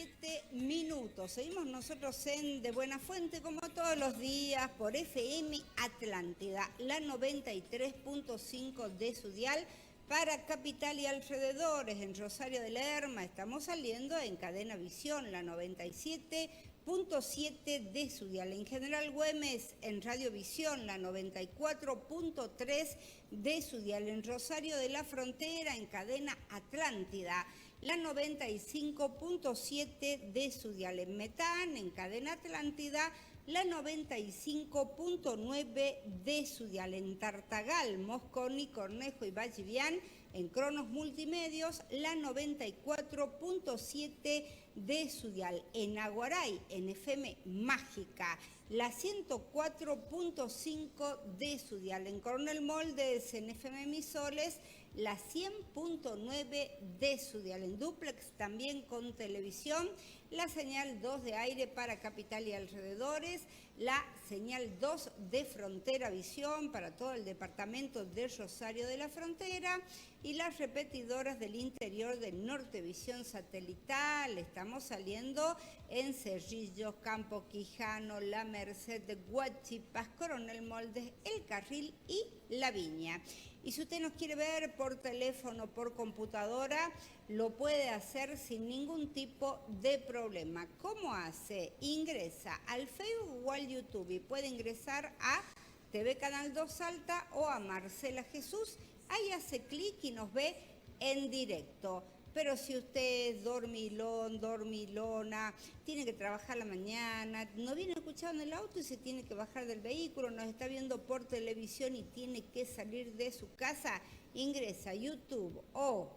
7 minutos. Seguimos nosotros en De Buena Fuente, como todos los días, por FM Atlántida, la 93.5 de su dial, para Capital y alrededores. En Rosario de Lerma estamos saliendo en Cadena Visión, la 97.7 de su dial. En General Güemes, en Radio Visión, la 94.3 de su dial. En Rosario de la Frontera, en Cadena Atlántida, la 95.7 de su dial. En Metán, en Cadena Atlántida, la 95.9 de su dial. En Tartagal, Mosconi, Cornejo y Vallivian, en Cronos Multimedios, la 94.7 de su dial. En Aguaray, en FM Mágica, la 104.5 de su dial. En Coronel Moldes, en FM Misoles, la 100.9 de su dial. En Duplex, también con televisión, la señal 2 de aire para Capital y alrededores, la señal 2 de Frontera Visión para todo el departamento de Rosario de la Frontera, y las repetidoras del interior del Norte Visión Satelital. Estamos saliendo en Cerrillos, Campo Quijano, La Merced, Huachipas, Coronel Moldes, El Carril y La Viña. Y si usted nos quiere ver por teléfono, por computadora, lo puede hacer sin ningún tipo de problema. ¿Cómo hace? Ingresa al Facebook o al YouTube y puede ingresar a TV Canal 2 Salta o a Marcela Jesús. Ahí hace clic y nos ve en directo. Pero si usted es dormilón, dormilona, tiene que trabajar la mañana, no viene escuchando en el auto y se tiene que bajar del vehículo, nos está viendo por televisión y tiene que salir de su casa, ingresa a YouTube o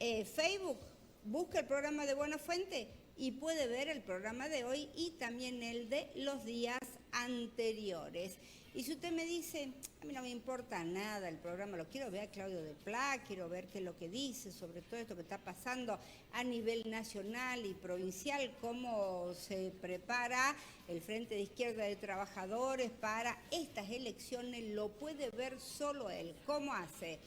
Facebook, busca el programa de Buena Fuente y puede ver el programa de hoy y también el de los días anteriores. Y si usted me dice, a mí no me importa nada el programa, lo quiero ver a Claudio Del Pla, quiero ver qué es lo que dice sobre todo esto que está pasando a nivel nacional y provincial, cómo se prepara el Frente de Izquierda de Trabajadores para estas elecciones, lo puede ver solo él. ¿Cómo hace?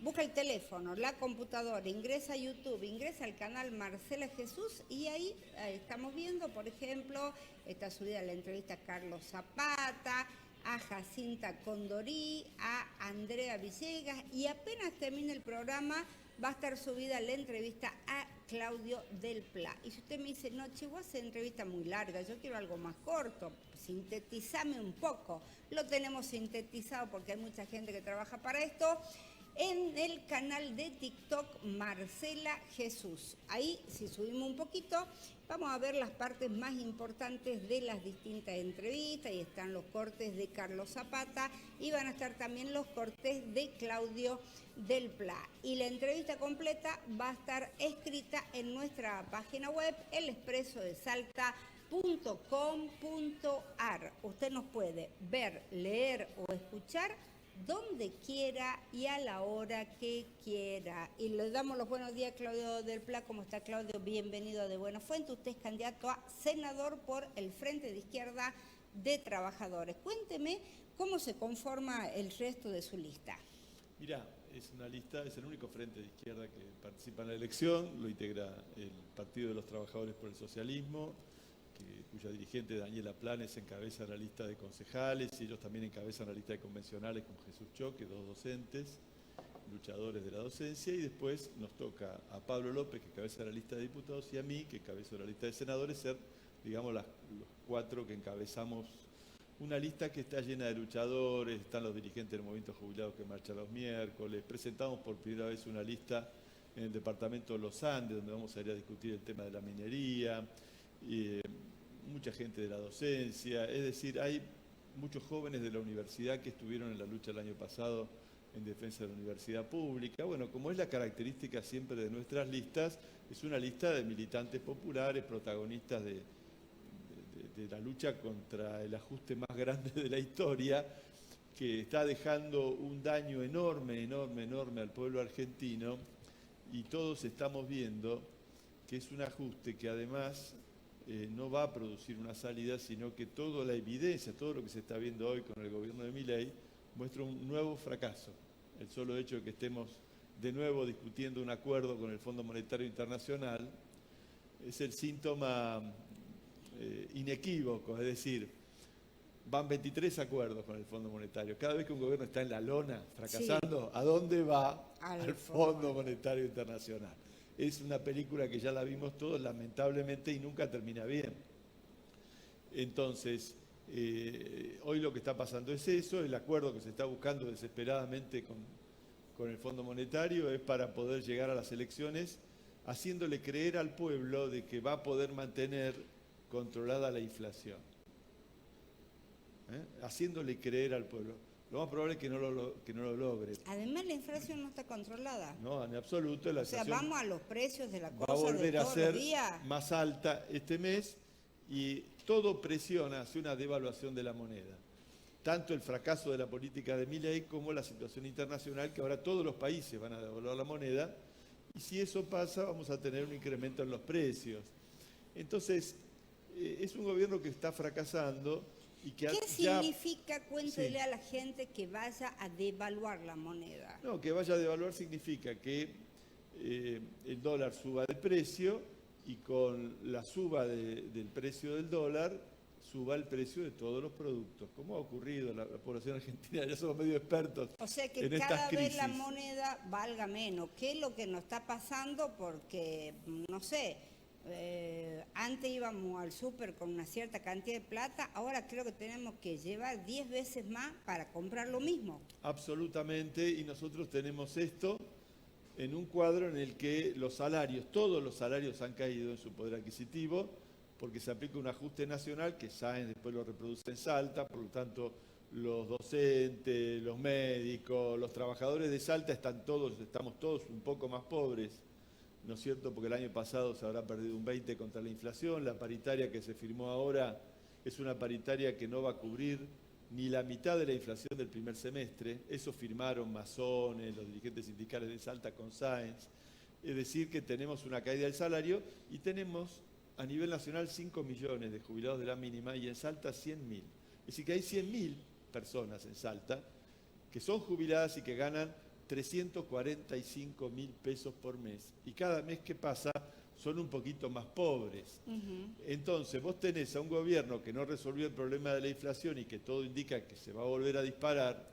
Busca el teléfono, la computadora, ingresa a YouTube, ingresa al canal Marcela Jesús y ahí estamos viendo, por ejemplo, está subida la entrevista a Carlos Zapata, a Jacinta Condorí, a Andrea Villegas, y apenas termine el programa va a estar subida la entrevista a Claudio Del Pla. Y si usted me dice, no, che, vos haces entrevista muy larga, yo quiero algo más corto, sintetizame un poco. Lo tenemos sintetizado porque hay mucha gente que trabaja para esto. En el canal de TikTok Marcela Jesús. Ahí, si subimos un poquito, vamos a ver las partes más importantes de las distintas entrevistas. Y están los cortes de Carlos Zapata y van a estar también los cortes de Claudio Del Pla. Y la entrevista completa va a estar escrita en nuestra página web, elexpresodesalta.com.ar. Usted nos puede ver, leer o escuchar donde quiera y a la hora que quiera. Y le damos los buenos días a Claudio Del Pla. ¿Cómo está, Claudio? Bienvenido a De Buena Fuente. Usted es candidato a senador por el Frente de Izquierda de Trabajadores. Cuénteme cómo se conforma el resto de su lista. Mirá, es una lista, es el único frente de izquierda que participa en la elección, lo integra el Partido de los Trabajadores por el Socialismo, cuya dirigente Daniela Planes encabeza la lista de concejales, y ellos también encabezan la lista de convencionales con Jesús Choque, 2 docentes, luchadores de la docencia, y después nos toca a Pablo López, que encabeza la lista de diputados, y a mí, que encabezo la lista de senadores, ser, digamos, los 4 que encabezamos una lista que está llena de luchadores. Están los dirigentes del movimiento jubilados que marchan los miércoles. Presentamos por primera vez una lista en el departamento de Los Andes, donde vamos a ir a discutir el tema de la minería, mucha gente de la docencia, es decir, hay muchos jóvenes de la universidad que estuvieron en la lucha el año pasado en defensa de la universidad pública. Bueno, como es la característica siempre de nuestras listas, es una lista de militantes populares, protagonistas de la lucha contra el ajuste más grande de la historia, que está dejando un daño enorme, enorme, enorme al pueblo argentino, y todos estamos viendo que es un ajuste que además no va a producir una salida, sino que toda la evidencia, todo lo que se está viendo hoy con el gobierno de Milei, muestra un nuevo fracaso. El solo hecho de que estemos de nuevo discutiendo un acuerdo con el Fondo Monetario Internacional es el síntoma inequívoco, es decir, van 23 acuerdos con el Fondo Monetario. Cada vez que un gobierno está en la lona fracasando, sí, ¿a dónde va? Al Fondo Monetario Internacional. Es una película que ya la vimos todos, lamentablemente, y nunca termina bien. Entonces, hoy lo que está pasando es eso, el acuerdo que se está buscando desesperadamente con el Fondo Monetario es para poder llegar a las elecciones haciéndole creer al pueblo de que va a poder mantener controlada la inflación. Haciéndole creer al pueblo. Lo más probable es que no lo logre. Además, la inflación no está controlada. No, en absoluto. La inflación vamos a los precios de la cosa va a volver a ser días más alta este mes y todo presiona hacia una devaluación de la moneda. Tanto el fracaso de la política de Milei como la situación internacional, que ahora todos los países van a devaluar la moneda, y si eso pasa vamos a tener un incremento en los precios. Entonces, es un gobierno que está fracasando. Y que ¿qué significa, cuéntele a la gente, que vaya a devaluar la moneda? No, que vaya a devaluar significa que el dólar suba de precio y con la suba del precio del dólar suba el precio de todos los productos, como ha ocurrido. La población argentina ya somos medio expertos en estas crisis. O sea que cada vez la moneda valga menos. ¿Qué es lo que nos está pasando? Porque, no sé, antes íbamos al súper con una cierta cantidad de plata, ahora creo que tenemos que llevar 10 veces más para comprar lo mismo. Absolutamente, y nosotros tenemos esto en un cuadro en el que los salarios, todos los salarios han caído en su poder adquisitivo, porque se aplica un ajuste nacional que Sáenz después lo reproduce en Salta, por lo tanto los docentes, los médicos, los trabajadores de Salta estamos todos un poco más pobres, ¿no es cierto? Porque el año pasado se habrá perdido un 20% contra la inflación. La paritaria que se firmó ahora es una paritaria que no va a cubrir ni la mitad de la inflación del primer semestre. Eso firmaron masones, los dirigentes sindicales de Salta con Sáenz. Es decir, que tenemos una caída del salario y tenemos a nivel nacional 5 millones de jubilados de la mínima y en Salta 100.000. Es decir, que hay 100.000 personas en Salta que son jubiladas y que ganan 345.000 pesos por mes. Y cada mes que pasa son un poquito más pobres. Entonces, vos tenés a un gobierno que no resolvió el problema de la inflación y que todo indica que se va a volver a disparar,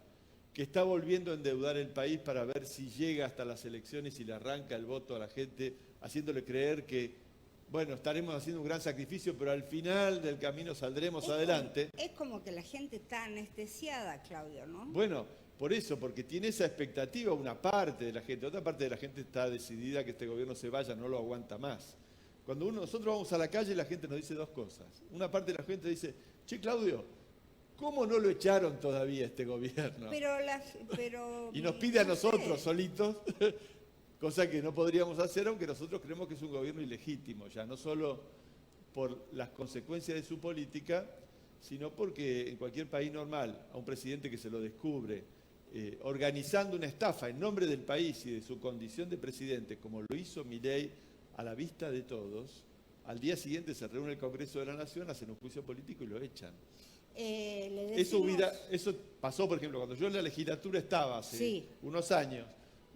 que está volviendo a endeudar el país para ver si llega hasta las elecciones y le arranca el voto a la gente, haciéndole creer que, bueno, estaremos haciendo un gran sacrificio, pero al final del camino saldremos adelante. Es como que la gente está anestesiada, Claudio, ¿no? Bueno, por eso, porque tiene esa expectativa una parte de la gente. Otra parte de la gente está decidida que este gobierno se vaya, no lo aguanta más. Cuando nosotros vamos a la calle, la gente nos dice dos cosas. Una parte de la gente dice, che, Claudio, ¿cómo no lo echaron todavía este gobierno? Y nos pide a nosotros solitos, cosa que no podríamos hacer, aunque nosotros creemos que es un gobierno ilegítimo, ya no solo por las consecuencias de su política, sino porque en cualquier país normal, a un presidente que se lo descubre, organizando una estafa en nombre del país y de su condición de presidente, como lo hizo Milei a la vista de todos, al día siguiente se reúne el Congreso de la Nación, hacen un juicio político y lo echan. Eso pasó, por ejemplo, cuando yo en la legislatura estaba hace unos años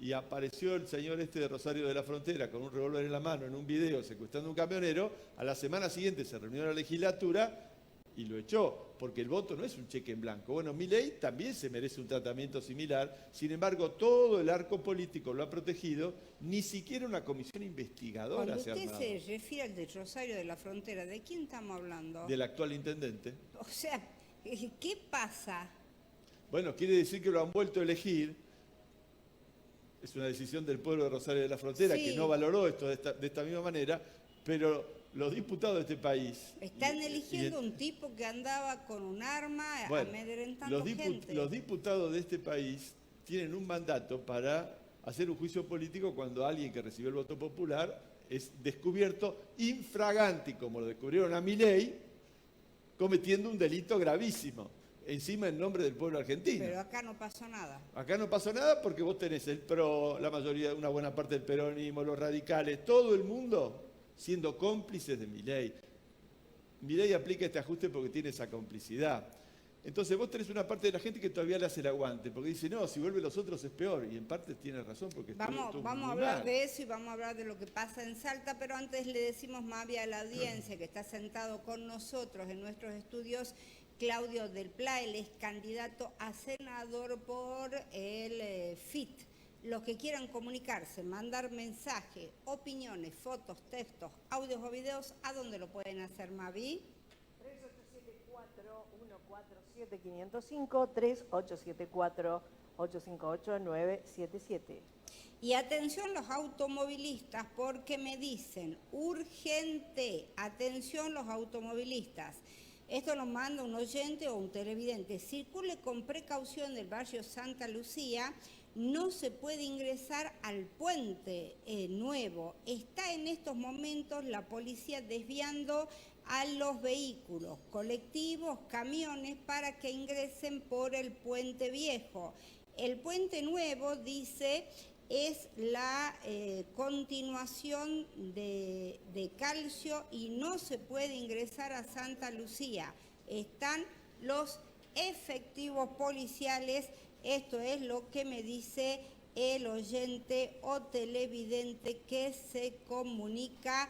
y apareció el señor de Rosario de la Frontera con un revólver en la mano en un video secuestrando a un camionero, a la semana siguiente se reunió la legislatura y lo echó, porque el voto no es un cheque en blanco. Bueno, Milei también se merece un tratamiento similar, sin embargo, todo el arco político lo ha protegido, ni siquiera una comisión investigadora se ha armado. Cuando usted se refiere al de Rosario de la Frontera, ¿de quién estamos hablando? Del actual intendente. O sea, ¿qué pasa? Bueno, quiere decir que lo han vuelto a elegir. Es una decisión del pueblo de Rosario de la Frontera que no valoró esto de esta misma manera, pero los diputados de este país... Están eligiendo un tipo que andaba con un arma amedrentando gente. Los diputados de este país tienen un mandato para hacer un juicio político cuando alguien que recibió el voto popular es descubierto infraganti, como lo descubrieron a Milei, cometiendo un delito gravísimo, encima en nombre del pueblo argentino. Pero acá no pasó nada. Acá no pasó nada porque vos tenés el PRO, la mayoría, una buena parte del peronismo, los radicales, todo el mundo siendo cómplices de Milei. Milei aplica este ajuste porque tiene esa complicidad. Entonces vos tenés una parte de la gente que todavía le hace el aguante, porque dice, no, si vuelven los otros es peor, y en parte tiene razón, porque Vamos a hablar de eso y vamos a hablar de lo que pasa en Salta, pero antes le decimos, Mavi, a la audiencia que está sentado con nosotros en nuestros estudios, Claudio Del Pla, él es candidato a senador por el FIT. Los que quieran comunicarse, mandar mensajes, opiniones, fotos, textos, audios o videos, ¿a dónde lo pueden hacer, Mavi? 3874-147-505, 3874-858-977. Y atención los automovilistas, porque me dicen, urgente, atención los automovilistas. Esto lo manda un oyente o un televidente. Circule con precaución del barrio Santa Lucía. No se puede ingresar al puente nuevo. Está en estos momentos la policía desviando a los vehículos, colectivos, camiones, para que ingresen por el puente viejo. El puente nuevo, dice, es la continuación de Calcio y no se puede ingresar a Santa Lucía. Están los efectivos policiales. Esto es lo que me dice el oyente o televidente que se comunica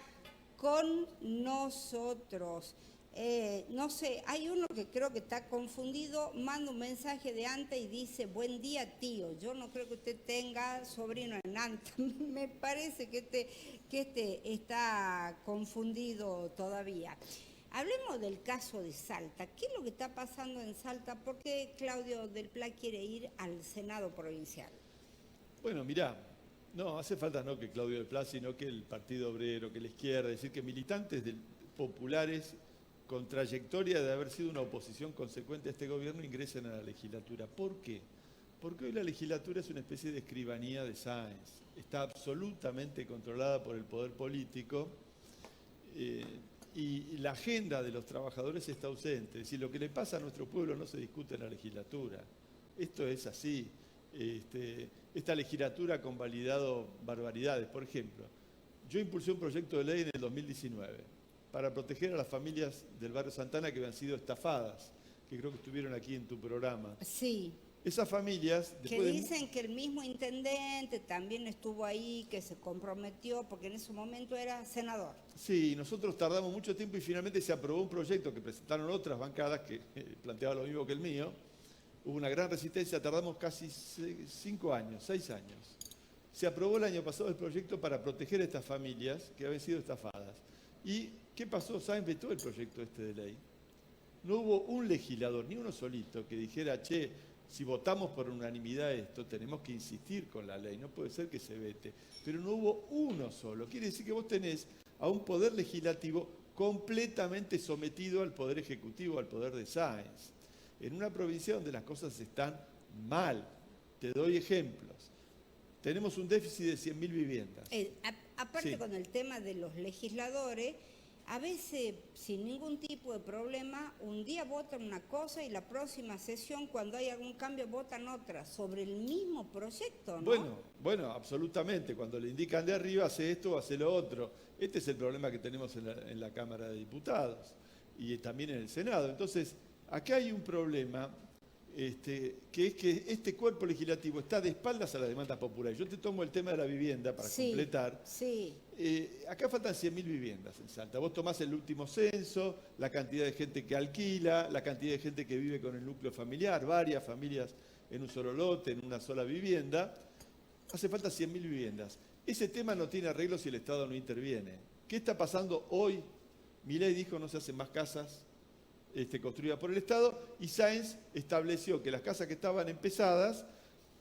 con nosotros. No sé, hay uno que creo que está confundido, manda un mensaje de Anta y dice, buen día tío, yo no creo que usted tenga sobrino en Anta, me parece que este está confundido todavía. Hablemos del caso de Salta. ¿Qué es lo que está pasando en Salta? ¿Por qué Claudio Del Pla quiere ir al Senado provincial? Bueno, mirá, no hace falta no que Claudio Del Pla, sino que el Partido Obrero, que la izquierda, es decir, que militantes populares con trayectoria de haber sido una oposición consecuente a este gobierno ingresen a la legislatura. ¿Por qué? Porque hoy la legislatura es una especie de escribanía de Sáenz. Está absolutamente controlada por el poder político. Y la agenda de los trabajadores está ausente. Es decir, lo que le pasa a nuestro pueblo no se discute en la legislatura. Esto es así. Esta legislatura ha convalidado barbaridades. Por ejemplo, yo impulsé un proyecto de ley en el 2019 para proteger a las familias del barrio Santana que habían sido estafadas, que creo que estuvieron aquí en tu programa. Sí. Esas familias... Que dicen que el mismo intendente también estuvo ahí, que se comprometió, porque en ese momento era senador. Sí, nosotros tardamos mucho tiempo y finalmente se aprobó un proyecto que presentaron otras bancadas que planteaba lo mismo que el mío. Hubo una gran resistencia, tardamos casi 5 años, 6 años. Se aprobó el año pasado el proyecto para proteger a estas familias que habían sido estafadas. ¿Y qué pasó? ¿Saben? Vetó el proyecto este de ley. No hubo un legislador, ni uno solito, que dijera, che, si votamos por unanimidad esto, tenemos que insistir con la ley, no puede ser que se vete. Pero no hubo uno solo. Quiere decir que vos tenés a un poder legislativo completamente sometido al poder ejecutivo, al poder de Sáenz. En una provincia donde las cosas están mal. Te doy ejemplos. Tenemos un déficit de 100.000 viviendas. Aparte Sí. Con el tema de los legisladores, a veces sin ningún tipo de problema, un día votan una cosa y la próxima sesión, cuando hay algún cambio, votan otra, sobre el mismo proyecto, ¿no? Bueno, absolutamente. Cuando le indican de arriba, hace esto o hace lo otro. Este es el problema que tenemos en la Cámara de Diputados y también en el Senado. Entonces, acá hay un problema que es que este cuerpo legislativo está de espaldas a la demanda popular. Yo te tomo el tema de la vivienda para completar. Sí. Acá faltan 100.000 viviendas en Salta. Vos tomás el último censo, la cantidad de gente que alquila, la cantidad de gente que vive con el núcleo familiar, varias familias en un solo lote, en una sola vivienda. Hace falta 100.000 viviendas. Ese tema no tiene arreglo si el Estado no interviene. ¿Qué está pasando hoy? Milei dijo no se hacen más casas construida por el Estado, y Sáenz estableció que las casas que estaban empezadas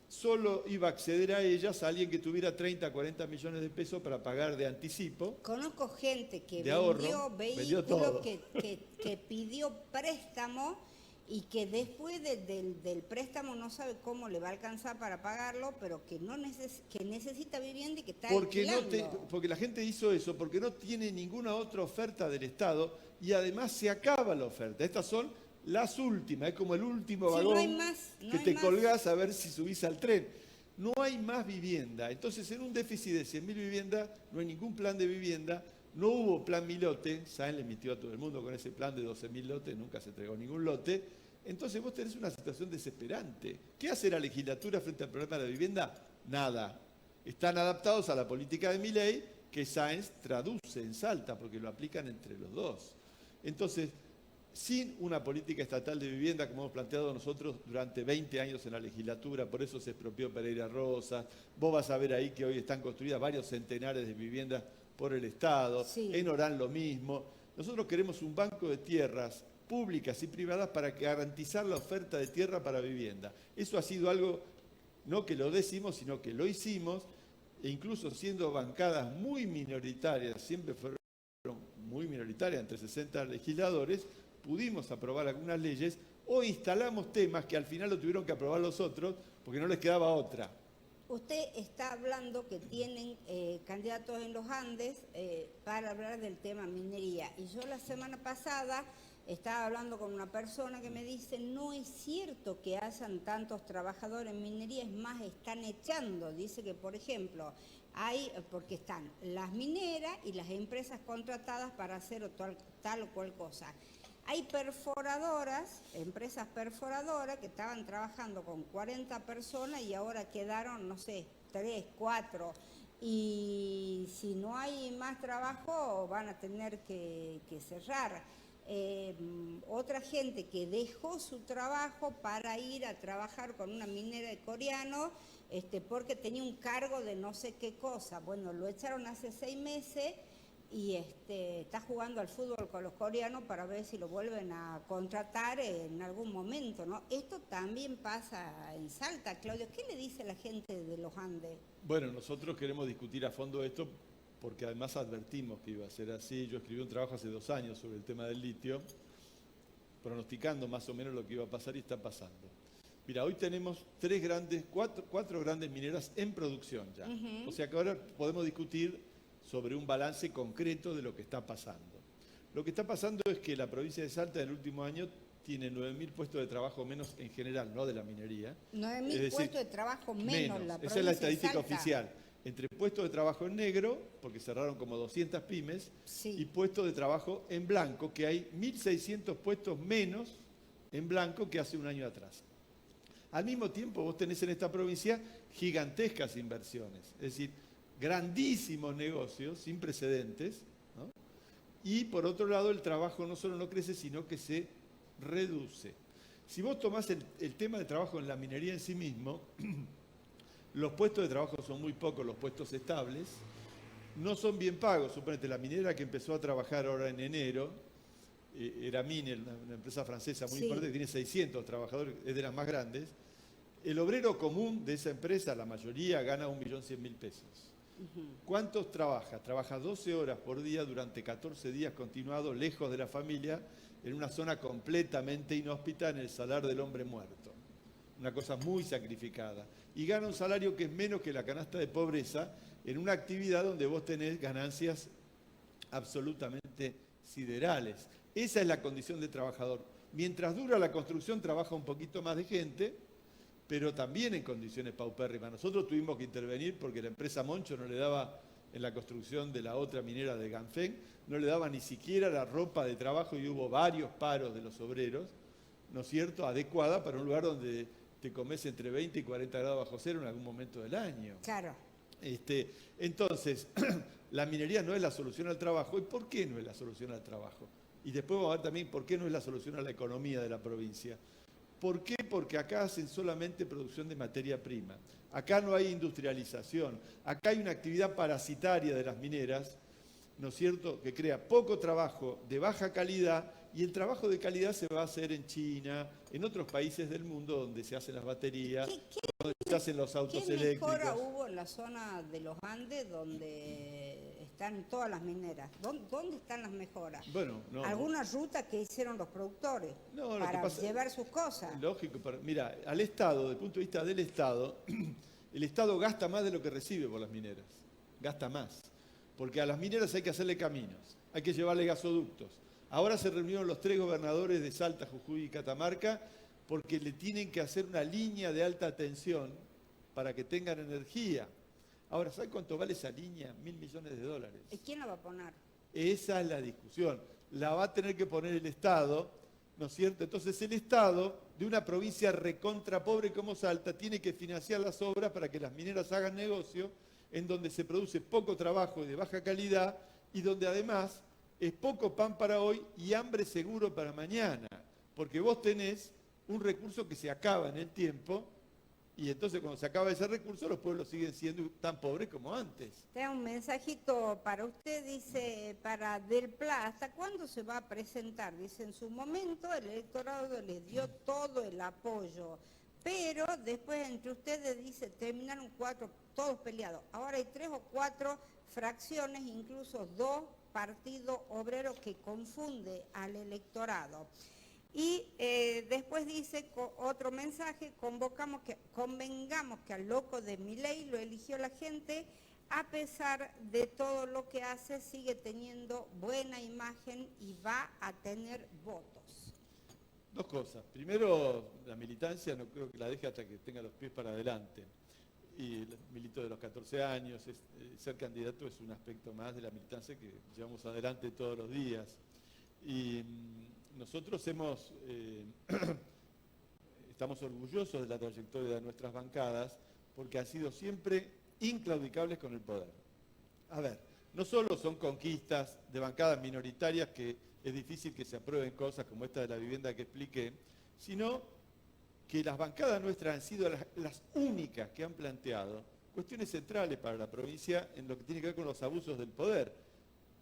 solo iba a acceder a ellas a alguien que tuviera 30, 40 millones de pesos para pagar de anticipo. Conozco gente que vendió vehículos, que pidió préstamo y que después del préstamo no sabe cómo le va a alcanzar para pagarlo, pero que necesita vivienda y que está alquilando. Porque la gente hizo eso, porque no tiene ninguna otra oferta del Estado y además se acaba la oferta. Estas son las últimas, es como el último vagón no hay más, que te colgás a ver si subís al tren. No hay más vivienda. Entonces, en un déficit de 100.000 viviendas, no hay ningún plan de vivienda, no hubo plan Milote, Sáenz le mintió a todo el mundo con ese plan de 12.000 lotes, nunca se entregó ningún lote. Entonces vos tenés una situación desesperante. ¿Qué hace la legislatura frente al problema de la vivienda? Nada. Están adaptados a la política de Milei, que Sáenz traduce en Salta, porque lo aplican entre los dos. Entonces, sin una política estatal de vivienda, como hemos planteado nosotros durante 20 años en la legislatura, por eso se expropió Pereira Rosas, vos vas a ver ahí que hoy están construidas varios centenares de viviendas por el Estado, Sí. en Orán lo mismo. Nosotros queremos un banco de tierras públicas y privadas para garantizar la oferta de tierra para vivienda. Eso ha sido algo, no que lo decimos, sino que lo hicimos, e incluso siendo bancadas muy minoritarias, siempre fueron muy minoritarias, entre 60 legisladores, pudimos aprobar algunas leyes o instalamos temas que al final lo tuvieron que aprobar los otros porque no les quedaba otra. Usted está hablando que tienen candidatos en los Andes para hablar del tema minería. Y yo la semana pasada estaba hablando con una persona que me dice, no es cierto que hayan tantos trabajadores en minería, es más, están echando. Dice que, por ejemplo, porque están las mineras y las empresas contratadas para hacer tal o cual cosa. Hay perforadoras, empresas perforadoras que estaban trabajando con 40 personas y ahora quedaron, no sé, 3, 4. Y si no hay más trabajo van a tener que cerrar. Otra gente que dejó su trabajo para ir a trabajar con una minera de coreano porque tenía un cargo de no sé qué cosa. Bueno, lo echaron hace 6 meses y está jugando al fútbol con los coreanos para ver si lo vuelven a contratar en algún momento, ¿no? Esto también pasa en Salta, Claudio. ¿Qué le dice la gente de los Andes? Bueno, nosotros queremos discutir a fondo esto porque además advertimos que iba a ser así. Yo escribí un trabajo hace 2 años sobre el tema del litio, pronosticando más o menos lo que iba a pasar y está pasando. Mira, hoy tenemos 4 grandes mineras en producción ya. O sea que ahora podemos discutir sobre un balance concreto de lo que está pasando. Lo que está pasando es que la provincia de Salta en el último año tiene 9.000 puestos de trabajo menos en general, no de la minería. 9.000 puestos de trabajo menos la provincia. Esa es la estadística de Salta. oficial. Entre puestos de trabajo en negro, porque cerraron como 200 pymes, Sí. y puestos de trabajo en blanco, que hay 1.600 puestos menos en blanco que hace un año atrás. Al mismo tiempo, vos tenés en esta provincia gigantescas inversiones, es decir, grandísimos negocios sin precedentes, ¿no? Y por otro lado el trabajo no solo no crece, sino que se reduce. Si vos tomás el tema de trabajo en la minería en sí mismo, los puestos de trabajo son muy pocos, los puestos estables, no son bien pagos. Suponete, la minera que empezó a trabajar ahora en enero, era Mine, una empresa francesa muy importante, que tiene 600 trabajadores, es de las más grandes. El obrero común de esa empresa, la mayoría, gana 1.100.000 pesos. ¿Cuántos trabaja? Trabaja 12 horas por día durante 14 días continuados, lejos de la familia, en una zona completamente inhóspita, en el salar del hombre muerto. Una cosa muy sacrificada. Y gana un salario que es menos que la canasta de pobreza, en una actividad donde vos tenés ganancias absolutamente siderales. Esa es la condición del trabajador. Mientras dura la construcción, trabaja un poquito más de gente, pero también en condiciones paupérrimas. Nosotros tuvimos que intervenir porque la empresa Moncho no le daba, en la construcción de la otra minera de Ganfeng, no le daba ni siquiera la ropa de trabajo y hubo varios paros de los obreros, ¿no es cierto?, adecuada para un lugar donde te comes entre 20 y 40 grados bajo cero en algún momento del año. Claro. Entonces, la minería no es la solución al trabajo. ¿Y por qué no es la solución al trabajo? Y después vamos a ver también por qué no es la solución a la economía de la provincia. ¿Por qué? Porque acá hacen solamente producción de materia prima. Acá no hay industrialización. Acá hay una actividad parasitaria de las mineras, ¿no es cierto?, que crea poco trabajo de baja calidad, y el trabajo de calidad se va a hacer en China, en otros países del mundo donde se hacen las baterías, donde se hacen los autos ¿Qué eléctricos. mejora hubo en la zona de los Andes donde están todas las mineras? ¿Dónde están las mejoras? Bueno, no. ¿Alguna ruta que hicieron los productores para llevar sus cosas? Lógico, mira, al Estado, desde el punto de vista del Estado, el Estado gasta más de lo que recibe por las mineras. Gasta más. Porque a las mineras hay que hacerle caminos, hay que llevarle gasoductos. Ahora se reunieron los 3 gobernadores de Salta, Jujuy y Catamarca porque le tienen que hacer una línea de alta tensión para que tengan energía. Ahora, ¿sabes cuánto vale esa línea? $1.000 millones. ¿Y quién la va a poner? Esa es la discusión. La va a tener que poner el Estado, ¿no es cierto? Entonces el Estado, de una provincia recontra pobre como Salta, tiene que financiar las obras para que las mineras hagan negocio, en donde se produce poco trabajo y de baja calidad, y donde además es poco pan para hoy y hambre seguro para mañana, porque vos tenés un recurso que se acaba en el tiempo, y entonces cuando se acaba ese recurso los pueblos siguen siendo tan pobres como antes. Tengo un mensajito para usted, dice, para Del Pla, ¿hasta cuándo se va a presentar? Dice, en su momento el electorado les dio todo el apoyo, pero después entre ustedes, dice, terminaron 4, todos peleados. Ahora hay 3 o 4 fracciones, incluso 2 partidos obreros que confunde al electorado. Y después dice otro mensaje, convengamos que al loco de Milei lo eligió la gente, a pesar de todo lo que hace, sigue teniendo buena imagen y va a tener votos. 2 cosas. Primero, la militancia no creo que la deje hasta que tenga los pies para adelante. Y milito de los 14 años, ser candidato es un aspecto más de la militancia que llevamos adelante todos los días. Y nosotros estamos orgullosos de la trayectoria de nuestras bancadas porque han sido siempre inclaudicables con el poder. A ver, no solo son conquistas de bancadas minoritarias que es difícil que se aprueben cosas como esta de la vivienda que expliqué, sino que las bancadas nuestras han sido las únicas que han planteado cuestiones centrales para la provincia en lo que tiene que ver con los abusos del poder.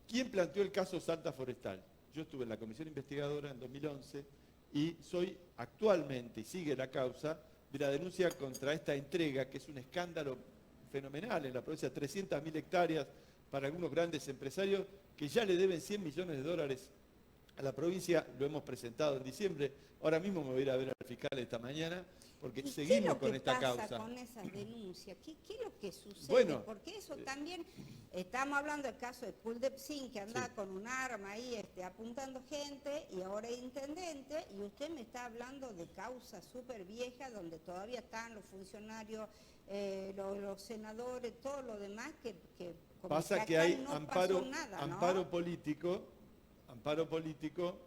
¿Quién planteó el caso Salta Forestal? Yo estuve en la comisión investigadora en 2011 y soy actualmente, y sigue la causa, de la denuncia contra esta entrega, que es un escándalo fenomenal en la provincia, 300.000 hectáreas para algunos grandes empresarios que ya le deben 100 millones de dólares a la provincia. Lo hemos presentado en diciembre. Ahora mismo me voy a ir a ver al fiscal esta mañana porque seguimos con esta causa. ¿Qué es lo que pasa con esas denuncias? ¿Qué es lo que sucede? Bueno, porque eso también, estamos hablando del caso de Kuldep Singh, que andaba con un arma ahí apuntando gente, y ahora es intendente, y usted me está hablando de causas súper viejas, donde todavía están los funcionarios, los senadores, todo lo demás, que como pasa que acá hay no amparo, pasó nada, ¿no? amparo político,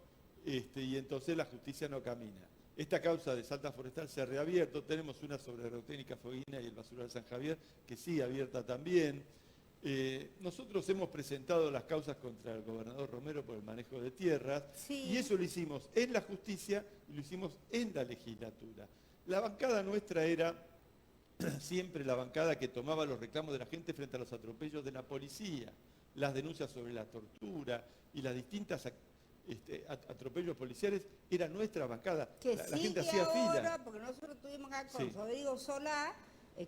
y entonces la justicia no camina. Esta causa de Salta Forestal se ha reabierto, tenemos una sobre agrotécnica Foguina y el basural San Javier, que sigue abierta también. Nosotros hemos presentado las causas contra el gobernador Romero por el manejo de tierras, y eso lo hicimos en la justicia y lo hicimos en la legislatura. La bancada nuestra era siempre la bancada que tomaba los reclamos de la gente frente a los atropellos de la policía, las denuncias sobre la tortura y las distintas atropellos policiales, era nuestra bancada. Que la gente hacía fila. Porque nosotros tuvimos acá con Rodrigo Solá,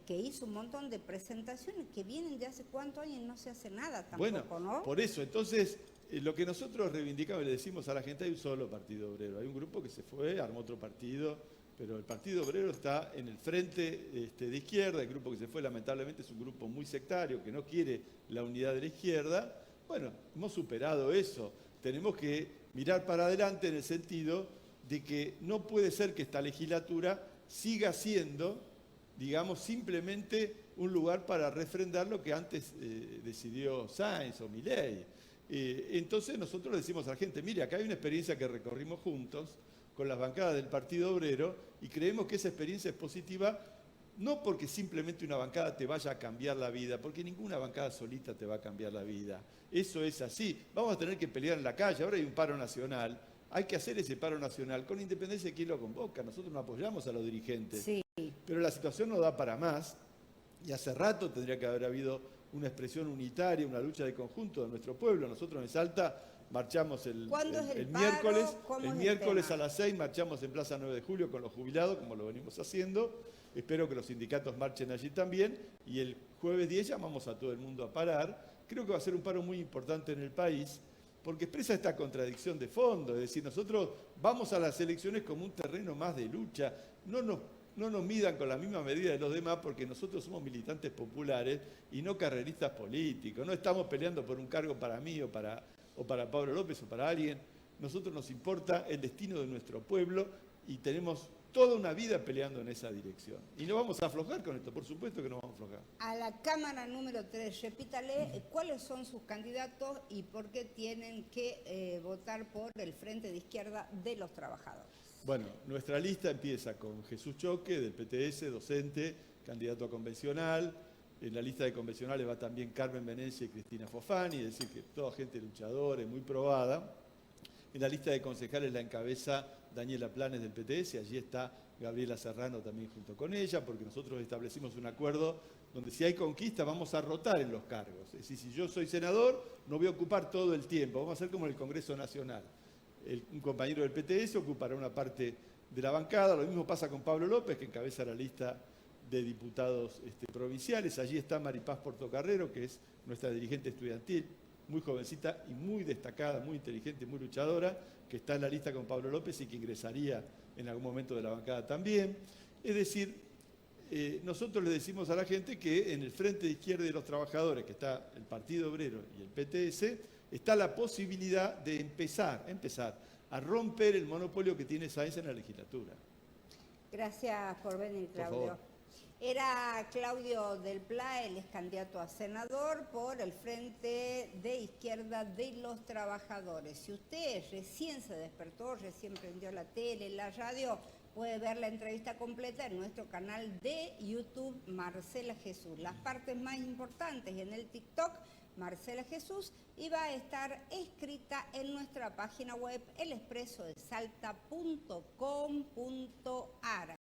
que hizo un montón de presentaciones que vienen de hace cuántos años y no se hace nada tampoco, bueno, ¿no? Por eso, entonces, lo que nosotros reivindicamos y le decimos a la gente, hay un solo partido obrero, hay un grupo que se fue, armó otro partido, pero el Partido Obrero está en el frente de izquierda. El grupo que se fue lamentablemente es un grupo muy sectario que no quiere la unidad de la izquierda. Bueno, hemos superado eso. Tenemos que mirar para adelante en el sentido de que no puede ser que esta legislatura siga siendo, digamos, simplemente un lugar para refrendar lo que antes decidió Sáenz o Milei. Entonces nosotros le decimos a la gente, mire, acá hay una experiencia que recorrimos juntos con las bancadas del Partido Obrero y creemos que esa experiencia es positiva, no porque simplemente una bancada te vaya a cambiar la vida, porque ninguna bancada solita te va a cambiar la vida. Eso es así. Vamos a tener que pelear en la calle, ahora hay un paro nacional, hay que hacer ese paro nacional con independencia de quién lo convoca. Nosotros no apoyamos a los dirigentes, Sí. pero la situación no da para más y hace rato tendría que haber habido una expresión unitaria, una lucha de conjunto de nuestro pueblo. Nosotros en Salta marchamos el miércoles, miércoles a las 6 marchamos en Plaza 9 de Julio con los jubilados, como lo venimos haciendo. Espero que los sindicatos marchen allí también. Y el jueves 10 llamamos a todo el mundo a parar. Creo que va a ser un paro muy importante en el país, porque expresa esta contradicción de fondo. Es decir, nosotros vamos a las elecciones como un terreno más de lucha. No nos midan con la misma medida de los demás, porque nosotros somos militantes populares y no carreristas políticos. No estamos peleando por un cargo para mí o para Pablo López o para alguien. Nosotros nos importa el destino de nuestro pueblo y tenemos toda una vida peleando en esa dirección. Y no vamos a aflojar con esto, por supuesto que no vamos a aflojar. A la Cámara número 3, repítale cuáles son sus candidatos y por qué tienen que votar por el Frente de Izquierda de los Trabajadores. Bueno, nuestra lista empieza con Jesús Choque, del PTS, docente, candidato a convencional. En la lista de convencionales va también Carmen Venecia y Cristina Fofani, es decir, que toda gente luchadora, muy probada. En la lista de concejales la encabeza Daniela Planes del PTS, allí está Gabriela Serrano también junto con ella, porque nosotros establecimos un acuerdo donde si hay conquista vamos a rotar en los cargos. Es decir, si yo soy senador, no voy a ocupar todo el tiempo, vamos a hacer como en el Congreso Nacional. Un compañero del PTS ocupará una parte de la bancada, lo mismo pasa con Pablo López, que encabeza la lista de diputados provinciales. Allí está Maripaz Portocarrero, que es nuestra dirigente estudiantil, muy jovencita y muy destacada, muy inteligente, muy luchadora, que está en la lista con Pablo López y que ingresaría en algún momento de la bancada también. Es decir, nosotros le decimos a la gente que en el Frente de Izquierda de los Trabajadores, que está el Partido Obrero y el PTS, está la posibilidad de empezar a romper el monopolio que tiene Sáenz en la legislatura. Gracias por venir, Claudio. Por favor. Era Claudio Del Pla, él es candidato a senador por el Frente de Izquierda de los Trabajadores. Si usted recién se despertó, recién prendió la tele, la radio, puede ver la entrevista completa en nuestro canal de YouTube Marcela Jesús. Las partes más importantes en el TikTok, Marcela Jesús, y va a estar escrita en nuestra página web elexpresodesalta.com.ar.